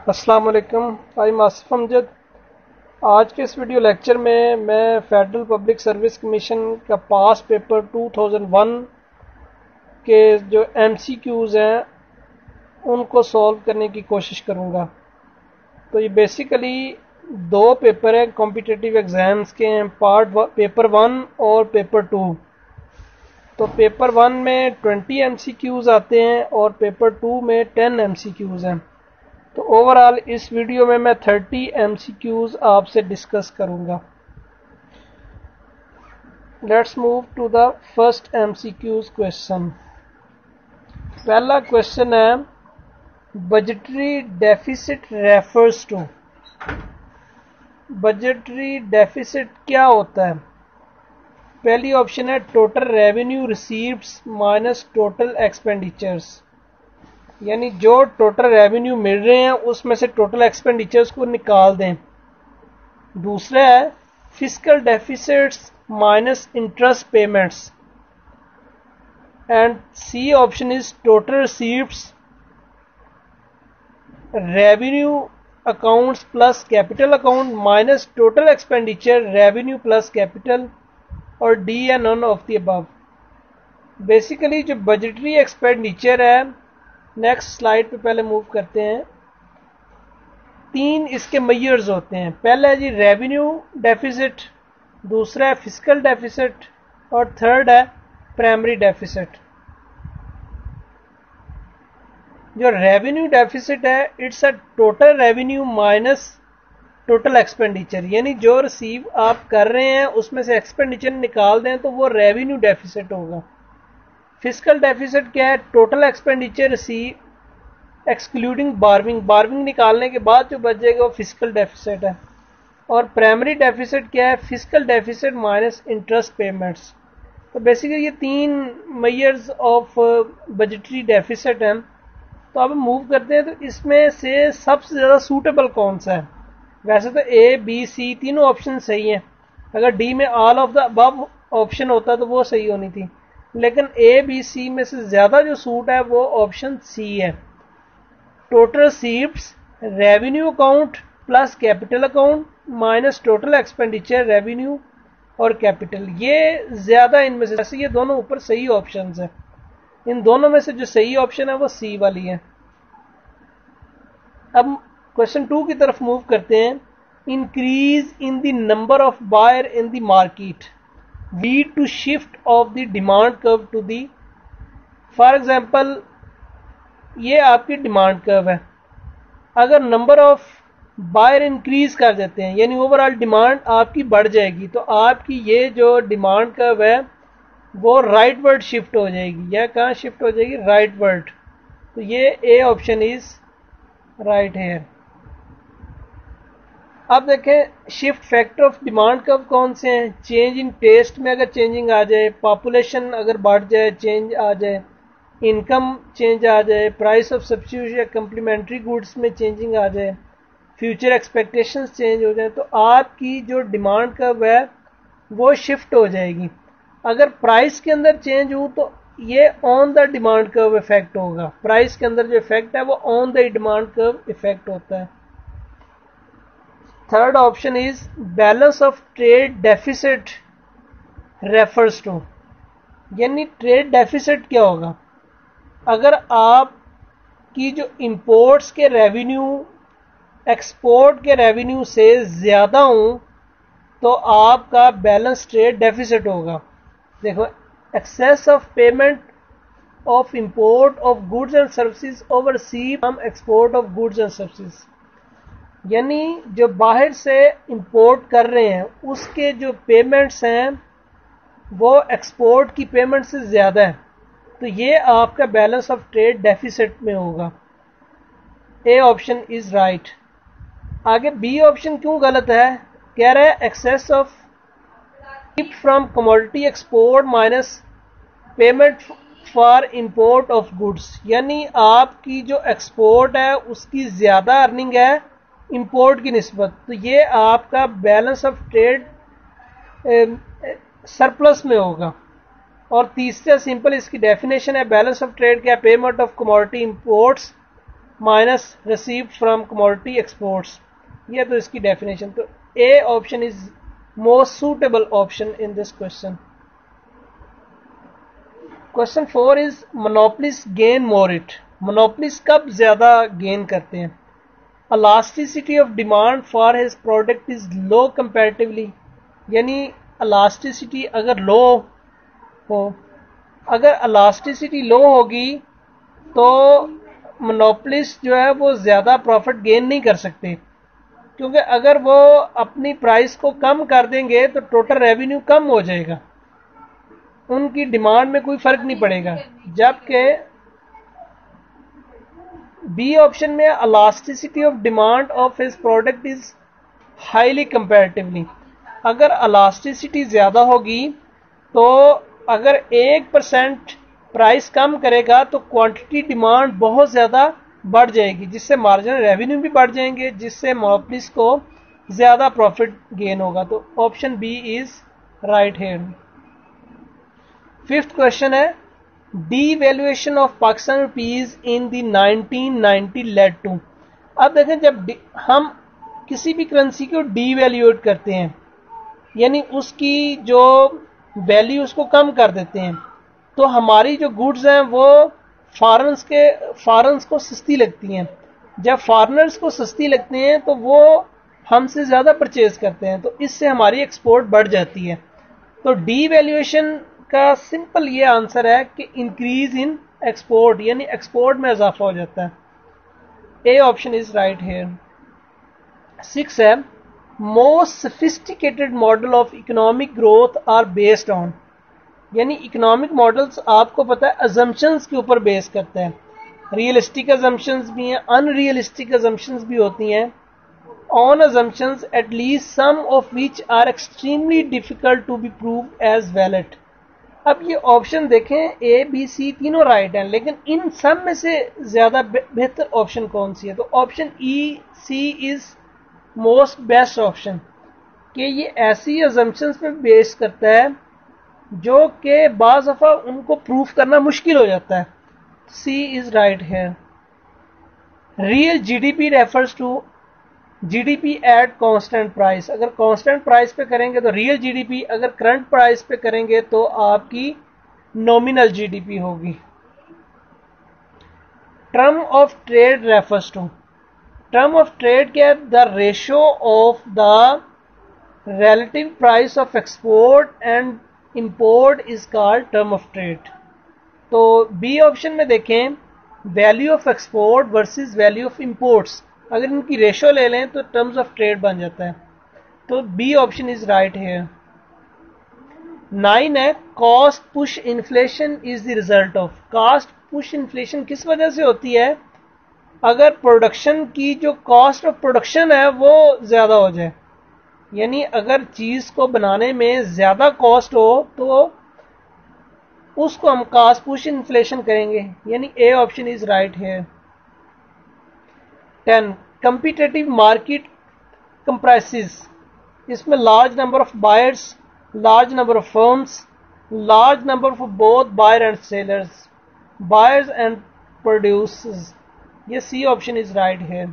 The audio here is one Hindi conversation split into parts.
अस्सलाम वालेकुम। I am Asif Amjad. आज के इस वीडियो लेक्चर में मैं फेडरल पब्लिक सर्विस कमीशन का पास पेपर 2001 के जो एमसीक्यूज़ हैं उनको सॉल्व करने की कोशिश करूंगा। तो ये बेसिकली दो पेपर हैं कॉम्पिटिटिव एग्ज़ाम्स के हैं, पेपर 1 और पेपर 2। तो पेपर 1 में 20 एमसीक्यूज़ आते हैं और पेपर 2 में 10 एमसीक्यूज़ हैं। तो ओवरऑल इस वीडियो में मैं 30 एमसीक्यूज आपसे डिस्कस करूंगा। Let's move to the first MCQs question. पहला क्वेश्चन है budgetary deficit refers to. Budgetary deficit क्या होता है? पहली ऑप्शन है total revenue receiveds minus total expenditures, यानी जो टोटल रेवेन्यू मिल रहे हैं उसमें से टोटल एक्सपेंडिचर्स को निकाल दें। दूसरा है fiscal deficits minus interest payments, and C option is total receiveds revenue accounts plus capital account minus total expenditure revenue plus capital, और डी है none of the above. Basically जो बजटरी एक्सपेंडिचर है, नेक्स्ट स्लाइड पे पहले मूव करते हैं। तीन इसके मेजर्स होते हैं। पहला है जी रेवेन्यू डेफिसिट, दूसरा है फिस्कल डेफिसिट और थर्ड है प्राइमरी डेफिसिट। जो रेवेन्यू डेफिसिट है it's a total revenue minus total expenditure, यानी जो रिसीव आप कर रहे हैं उसमें से एक्सपेंडिचर निकाल दें तो वो रेवेन्यू डेफिसिट होगा। फिस्कल डेफिसिट क्या है? टोटल एक्सपेंडिचर रिसीव एक्सक्लूडिंग बार्विंग, बार्विंग निकालने के बाद जो बच जाएगा वो फिस्कल डेफिसिट है। और प्राइमरी डेफिसिट क्या है? Fiscal deficit minus interest payments. तो बेसिकली ये तीन मेजर्स ऑफ बजटरी डेफिसिट हैं। तो अब हम मूव करते हैं, तो इसमें से सबसे ज़्यादा सूटेबल कौन सा है? वैसे तो ए बी सी तीनों ऑप्शन सही हैं। अगर डी में all of the above option होता तो वो सही होनी थी, लेकिन ए बी सी में से ज़्यादा जो सूट है वो ऑप्शन सी है। Total receiveds revenue account plus capital account minus total expenditure revenue और कैपिटल, ये ज़्यादा इनमें से, जैसे ये दोनों ऊपर सही ऑप्शंस हैं, इन दोनों में से जो सही ऑप्शन है वो सी वाली है। अब क्वेश्चन 2 की तरफ मूव करते हैं। Increase in the number of buyer in the market lead to shift of the demand curve to the. For example ये आपकी डिमांड कर्व है। अगर नंबर ऑफ बायर इंक्रीज कर देते हैं यानी ओवरऑल डिमांड आपकी बढ़ जाएगी, तो आपकी ये जो डिमांड कर्व है वो राइट वर्ड शिफ्ट हो जाएगी। या कहाँ शिफ्ट हो जाएगी? Rightward. तो ये A option is right here. अब देखें shift factor of demand curve कौन से हैं? चेंज इन टेस्ट में अगर चेंजिंग आ जाए, पॉपुलेशन अगर बढ़ जाए चेंज आ जाए, इनकम चेंज आ जाए, प्राइस ऑफ सब्सिट्यूट या कम्प्लीमेंट्री गुड्स में चेंजिंग आ जाए, फ्यूचर एक्सपेक्टेशंस चेंज हो जाए, तो आपकी जो डिमांड कर्व है वो शिफ्ट हो जाएगी। अगर प्राइस के अंदर चेंज हो तो ये on the demand curve effect होगा। प्राइस के अंदर जो इफेक्ट है वो on the demand curve effect होता है। Third option is balance of trade deficit refers to, यानी ट्रेड डेफिसिट क्या होगा? अगर आप की जो इंपोर्ट्स के रेवेन्यू एक्सपोर्ट के रेवेन्यू से ज़्यादा हो तो आपका बैलेंस ट्रेड डेफिसिट होगा। देखो, excess of payment of import of goods and services overseas from export of goods and services, यानी जो बाहर से इंपोर्ट कर रहे हैं उसके जो पेमेंट्स हैं वो एक्सपोर्ट की पेमेंट से ज़्यादा है, तो ये आपका बैलेंस ऑफ ट्रेड डेफिसिट में होगा। A option is right. आगे बी ऑप्शन क्यों गलत है? कह रहा है excess of from commodity export minus payment for import of goods, यानी आपकी जो एक्सपोर्ट है उसकी ज़्यादा अर्निंग है इंपोर्ट की निस्बत, तो ये आपका बैलेंस ऑफ ट्रेड सरप्लस में होगा। और तीसरा सिंपल इसकी डेफिनेशन है बैलेंस ऑफ ट्रेड क्या? Payment of commodity imports minus received from commodity exports. ये तो इसकी डेफिनेशन। तो A option is most suitable option in this question. Question 4 is monopolist gain more it. Monopolist कब ज्यादा गेन करते हैं? Elasticity of demand for his product is low comparatively, यानी इलास्टिसिटी अगर लो हो, अगर इलास्टिसिटी लो होगी तो मोनोपोलिस्ट जो है वो ज्यादा प्रॉफिट गेन नहीं कर सकते, क्योंकि अगर वो अपनी प्राइस को कम कर देंगे तो टोटल रेवेन्यू कम हो जाएगा, उनकी डिमांड में कोई फर्क नहीं पड़ेगा। जबकि बी ऑप्शन में elasticity of demand of his product is highly comparatively, अगर इलास्टिसिटी ज्यादा होगी तो अगर 1% प्राइस कम करेगा तो क्वांटिटी डिमांड बहुत ज्यादा बढ़ जाएगी, जिससे मार्जिनल रेवेन्यू भी बढ़ जाएंगे, जिससे मोनोपोलिस्ट को ज्यादा प्रॉफिट गेन होगा। तो option B is right hand. Fifth question है devaluation of Pakistan rupees in the 1990 led to. अब देखें, जब हम किसी भी करेंसी को डीवैल्यूएट करते हैं, यानी उसकी जो वैल्यू उसको कम कर देते हैं, तो हमारी जो गुड्स हैं वो फॉरेनर्स को सस्ती लगती हैं। जब फॉरेनर्स को सस्ती लगती हैं तो वो हमसे ज्यादा परचेज करते हैं, तो इससे हमारी एक्सपोर्ट बढ़ जाती है। तो डीवैल्यूएशन का सिंपल ये आंसर है कि इंक्रीज इन एक्सपोर्ट, यानी एक्सपोर्ट में इजाफा हो जाता है। A option is right here. 6 है most sophisticated model of economic growth are based on, यानी इकोनॉमिक मॉडल्स आपको पता है अजम्पशंस के ऊपर बेस करते हैं। रियलिस्टिक अजम्पशंस भी हैं, अनरियलिस्टिक अजम्पशंस भी होती हैं। On assumptions at least some of which are extremely difficult to be proved as valid. अब ये ऑप्शन देखें, ए बी सी तीनों राइट हैं, लेकिन इन सब में से ज्यादा बेहतर ऑप्शन कौन सी है? तो option E C is most best option, कि ये ऐसी अजम्पशंस पे बेस करता है जो कि बाज़ दफा उनको प्रूफ करना मुश्किल हो जाता है। C is right here. Real GDP refers to GDP at constant price. अगर कांस्टेंट प्राइस पे करेंगे तो रियल जीडीपी, अगर करंट प्राइस पे करेंगे तो आपकी नॉमिनल जीडीपी होगी। Term of trade refers to, term of trade क्या है? The ratio of the relative price of export and import is called term of trade। तो बी ऑप्शन में देखें, value of export versus value of imports, अगर इनकी रेशियो ले लें तो टर्म्स ऑफ ट्रेड बन जाता है। तो B option is right here. 9 है cost push inflation is the result of. Cost push inflation किस वजह से होती है? अगर प्रोडक्शन की जो कॉस्ट ऑफ प्रोडक्शन है वो ज्यादा हो जाए, यानी अगर चीज को बनाने में ज्यादा कॉस्ट हो तो उसको हम कॉस्ट पुश इन्फ्लेशन करेंगे, यानी A option is right here. 10 competitive market comprises, इसमें large number of buyers, large number of firms, large number of both buyer and sellers, buyers and producers. ये C option is right here.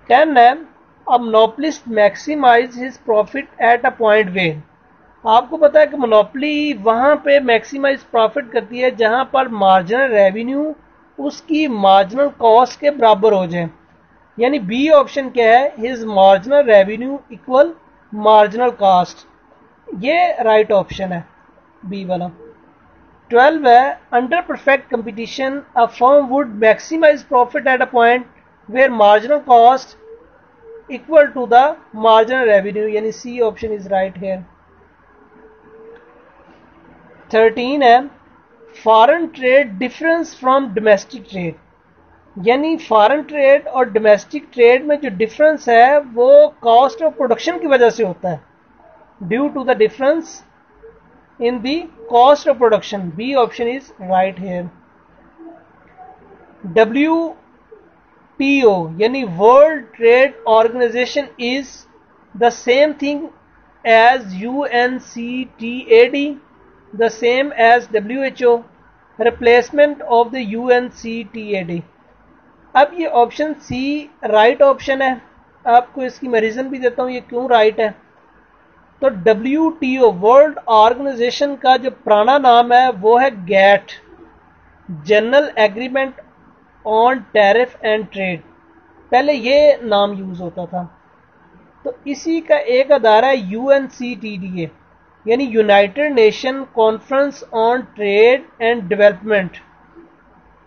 10 है अब monopolist maximize his profit at a point where. आपको पता है कि मोनोपोली वहां पे मैक्सिमाइज प्रॉफिट करती है जहां पर मार्जिनल रेवेन्यू उसकी मार्जिनल कॉस्ट के बराबर हो जाए, यानी बी ऑप्शन क्या है? His marginal revenue equal marginal cost. ये राइट ऑप्शन है बी वाला। 12 है under perfect competition a firm would maximise profit at a point where marginal cost equal to the marginal revenue, यानी C option is right here. 13 है foreign trade difference from domestic trade, यानी फॉरेन ट्रेड और डोमेस्टिक ट्रेड में जो डिफरेंस है वो कॉस्ट ऑफ प्रोडक्शन की वजह से होता है, due to the difference in the cost of production. B option is right here. WTO यानी world trade organisation is the same thing as UNCTAD, the same as WHO, replacement of the UNCTAD। अब ये ऑप्शन सी राइट ऑप्शन है। आपको इसकी मैं रीज़न भी देता हूँ ये क्यों राइट है। तो WTO वर्ल्ड ऑर्गेनाइजेशन का जो पुराना नाम है वो है GATT, general agreement on tariff and trade. पहले ये नाम यूज होता था। तो इसी का एक अदारा है UNCTAD, यानी United nation conference on trade and development.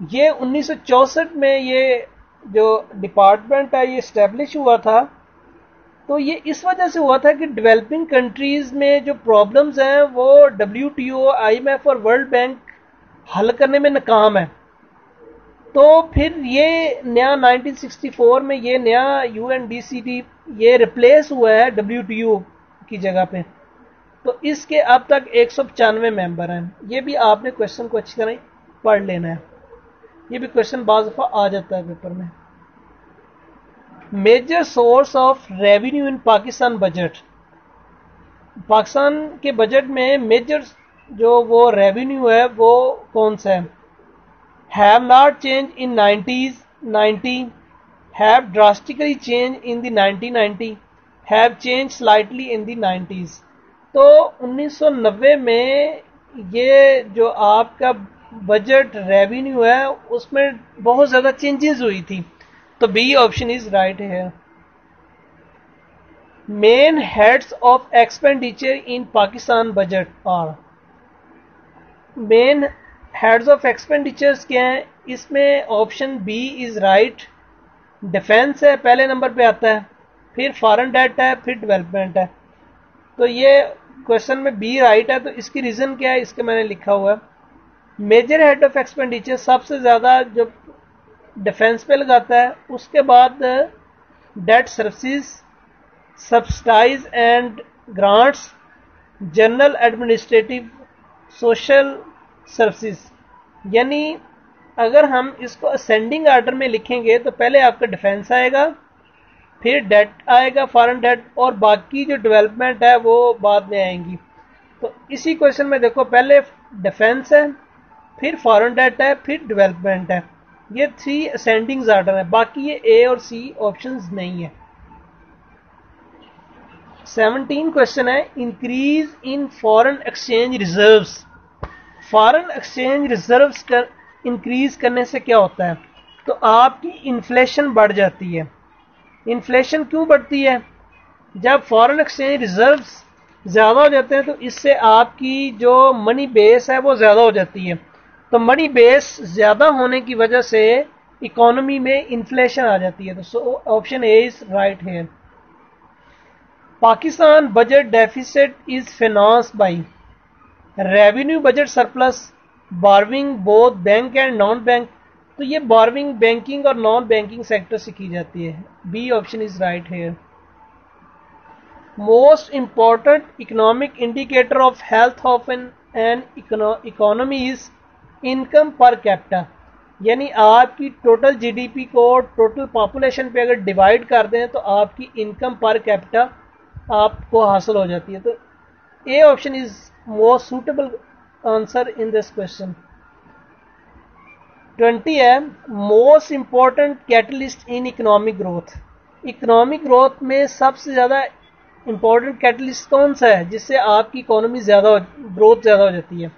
ये 1964 में ये जो डिपार्टमेंट है ये इस्टेब्लिश हुआ था। तो ये इस वजह से हुआ था कि डेवलपिंग कंट्रीज में जो प्रॉब्लम्स हैं वो WTO, IMF और वर्ल्ड बैंक हल करने में नाकाम है। तो फिर ये नया 1964 में ये नया UNDCD ये रिप्लेस हुआ है WTO की जगह पे। तो इसके अब तक 195 मेंबर हैं। ये भी आपने क्वेश्चन को अच्छी तरह पढ़ लेना है। ये भी क्वेश्चन बाज़ दफ़ा आ जाता है पेपर में। Major source of revenue in Pakistan budget. Pakistan के बजट में मेजर जो वो रेवेन्यू है वो कौन सा है? Have not change in 90, have drastically change in the 1990, have change slightly in the 90s। तो 1990 में ये जो आपका बजट रेवेन्यू है उसमें बहुत ज़्यादा चेंजेस हुई थी। तो बी ऑप्शन इज राइट है। Main heads of expenditure in Pakistan budget are. Main heads of expenditures क्या हैं? इसमें option B is right. Defence है, पहले नंबर पे आता है, फिर फॉरेन डेट है, फिर डेवलपमेंट है। तो ये क्वेश्चन में बी राइट है। तो इसकी रीजन क्या है इसके मैंने लिखा हुआ है। मेजर हेड ऑफ एक्सपेंडिचर सबसे ज्यादा जो डिफेंस पे लगाता है, उसके बाद debt services, subsidise and grants, general administrative, social services. यानी अगर हम इसको असेंडिंग ऑर्डर में लिखेंगे तो पहले आपका डिफेंस आएगा, फिर डेट आएगा, फॉरेन डेट, और बाकी जो डेवलपमेंट है वो बाद में आएंगी। तो इसी क्वेश्चन में देखो पहले डिफेंस है, फिर फॉरेन डेट है, फिर डेवलपमेंट है। ये 3 असेंडिंग ऑर्डर है, बाकी ये ए और सी ऑप्शंस नहीं है। 17 क्वेश्चन है increase in foreign exchange reserves. Foreign exchange reserves कर इंक्रीज करने से क्या होता है? तो आपकी इन्फ्लेशन बढ़ जाती है। इन्फ्लेशन क्यों बढ़ती है? जब फॉरेन एक्सचेंज रिजर्व्स ज़्यादा हो जाते हैं तो इससे आपकी जो मनी बेस है वो ज़्यादा हो जाती है। तो मनी बेस ज़्यादा होने की वजह से इकोनॉमी में इन्फ्लेशन आ जाती है। तो option A is right here. Pakistan budget deficit is financed by revenue budget surplus, borrowing both bank and non bank. तो ये बारविंग बैंकिंग और नॉन बैंकिंग सेक्टर से की जाती है। B option is right here. Most important economic indicator of health of an economy is income per capita. यानी आपकी टोटल जीडीपी को टोटल पॉपुलेशन पे अगर डिवाइड कर दें तो आपकी इनकम पर कैपिटा आपको हासिल हो जाती है। तो A option is most suitable answer in this question. 20 है most important catalyst in economic growth. Economic growth में सबसे ज्यादा इंपॉर्टेंट कैटलिस्ट कौन सा है जिससे आपकी इकोनॉमी ग्रोथ ज्यादा हो जाती है?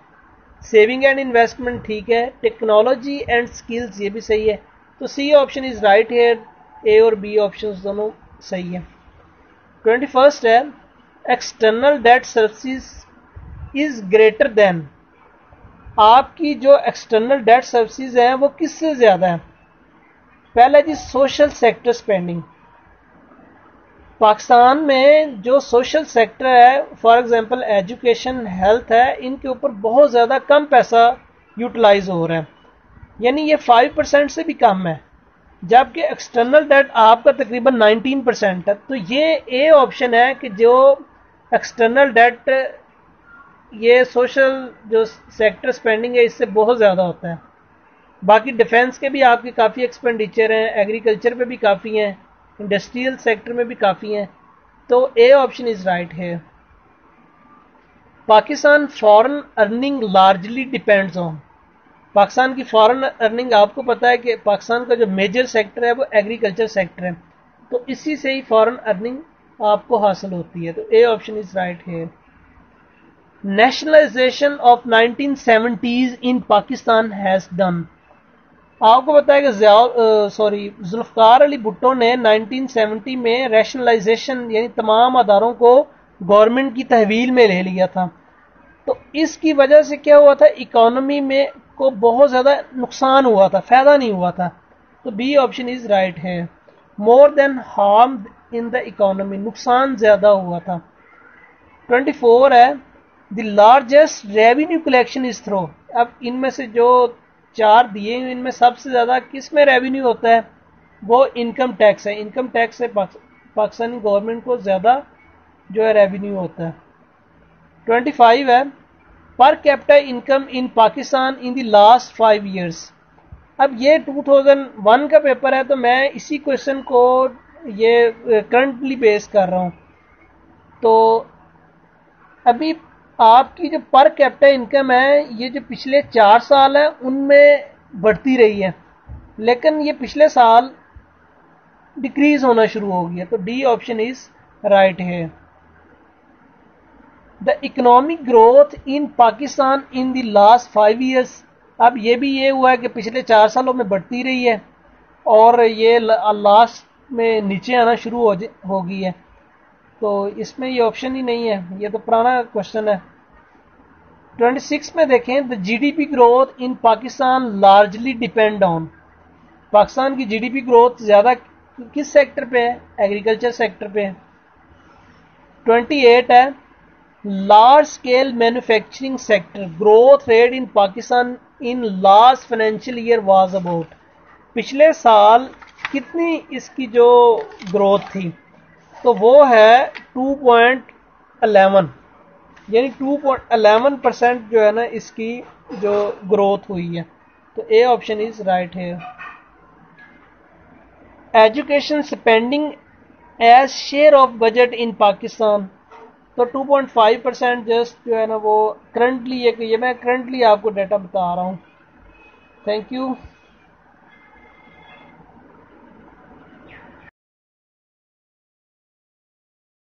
सेविंग एंड इन्वेस्टमेंट ठीक है, टेक्नोलॉजी एंड स्किल्स ये भी सही है। तो C option is right here. A और बी ऑप्शन दोनों सही है। 21 है external debt services is greater than. आपकी जो एक्सटर्नल डेट सर्विसेज है वो किससे ज्यादा है? पहला जी सोशल सेक्टर स्पेंडिंग। पाकिस्तान में जो सोशल सेक्टर है, फॉर एग्जांपल एजुकेशन, हेल्थ है, इनके ऊपर बहुत ज़्यादा कम पैसा यूटिलाइज हो रहा है, यानी ये 5% से भी कम है, जबकि एक्सटर्नल डेट आपका तकरीबन 19% है। तो ये ए ऑप्शन है कि जो एक्सटर्नल डेट ये सोशल जो सेक्टर स्पेंडिंग है इससे बहुत ज़्यादा होता है। बाकी डिफेंस के भी आपके काफ़ी एक्सपेंडिचर हैं, एग्रीकल्चर पे भी काफ़ी हैं, इंडस्ट्रियल सेक्टर में भी काफ़ी हैं। तो ए ऑप्शन इज राइट है। Pakistan foreign earning largely depends on. Pakistan की फॉरेन अर्निंग, आपको पता है कि पाकिस्तान का जो मेजर सेक्टर है वो एग्रीकल्चर सेक्टर है, तो इसी से ही फॉरेन अर्निंग आपको हासिल होती है। तो ए ऑप्शन इज राइट है। Nationalisation of 1970s in Pakistan has done. आपको पता है कि जुल्फकार अली भुट्टो ने 1970 में रैशनलाइजेशन यानी तमाम अदारों को गवर्नमेंट की तहवील में ले लिया था। तो इसकी वजह से क्या हुआ था, इकोनॉमी में को बहुत ज़्यादा नुकसान हुआ था, फायदा नहीं हुआ था। तो बी ऑप्शन इज राइट है। More than harm in the economy, नुकसान ज़्यादा हुआ था। 24 है, the largest revenue collection is through. अब इनमें से जो चार दिए हुए इनमें सबसे ज़्यादा किस में रेवेन्यू होता है, वो इनकम टैक्स है। इनकम टैक्स से पाकिस्तानी गवर्नमेंट को ज़्यादा जो है रेवेन्यू होता है। 25 है, per capita income in Pakistan in the last 5 years। अब ये 2001 का पेपर है, तो मैं इसी क्वेश्चन को ये करंटली बेस कर रहा हूँ। तो अभी आपकी जो पर कैपिटा इनकम है, ये जो पिछले 4 साल है उनमें बढ़ती रही है, लेकिन ये पिछले साल डिक्रीज होना शुरू हो गया। तो डी ऑप्शन इज राइट है। The economic growth in Pakistan in the last 5 years। अब ये भी ये हुआ है कि पिछले 4 सालों में बढ़ती रही है और ये लास्ट में नीचे आना शुरू हो गई है। तो इसमें ये ऑप्शन ही नहीं है, ये तो पुराना क्वेश्चन है। 26 में देखें, the GDP growth in Pakistan largely depend on. Pakistan की जीडीपी ग्रोथ ज़्यादा किस सेक्टर पे है, एग्रीकल्चर सेक्टर पे है। 28 है, large scale manufacturing sector growth rate in Pakistan in last financial year was about. पिछले साल कितनी इसकी जो ग्रोथ थी, तो वो है 2.11, यानी 2.11% जो है ना इसकी जो ग्रोथ हुई है। तो ए ऑप्शन इज राइट है। Education spending as share of budget in Pakistan, तो 2.5% जस्ट जो है ना वो करंटली, ये मैं करंटली आपको डाटा बता रहा हूँ। Thank you.